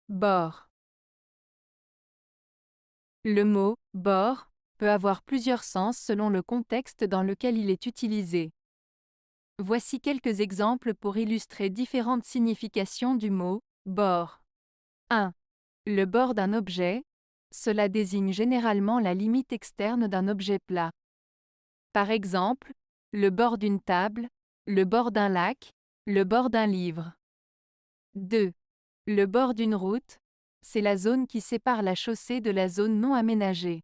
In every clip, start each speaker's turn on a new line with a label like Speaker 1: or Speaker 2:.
Speaker 1: Bord. Le mot « bord » peut avoir plusieurs sens selon le contexte dans lequel il est utilisé. Voici quelques exemples pour illustrer différentes significations du mot « bord ». 1. Le bord d'un objet. Cela désigne généralement la limite externe d'un objet plat. Par exemple, le bord d'une table, le bord d'un lac, le bord d'un livre. 2. Le bord d'une route. C'est la zone qui sépare la chaussée de la zone non aménagée.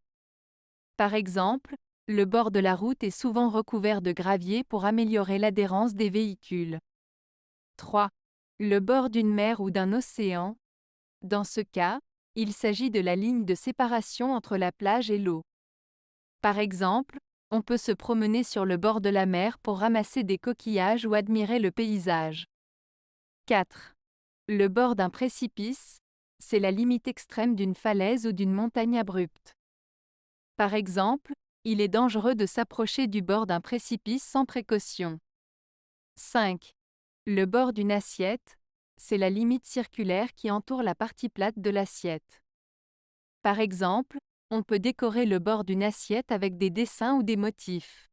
Speaker 1: Par exemple, le bord de la route est souvent recouvert de gravier pour améliorer l'adhérence des véhicules. 3. Le bord d'une mer ou d'un océan. Dans ce cas, il s'agit de la ligne de séparation entre la plage et l'eau. Par exemple, on peut se promener sur le bord de la mer pour ramasser des coquillages ou admirer le paysage. 4. Le bord d'un précipice. C'est la limite extrême d'une falaise ou d'une montagne abrupte. Par exemple, il est dangereux de s'approcher du bord d'un précipice sans précaution. 5. Le bord d'une assiette. C'est la limite circulaire qui entoure la partie plate de l'assiette. Par exemple, on peut décorer le bord d'une assiette avec des dessins ou des motifs.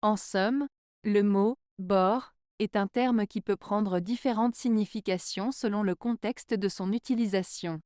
Speaker 1: En somme, le mot « bord » est un terme qui peut prendre différentes significations selon le contexte de son utilisation.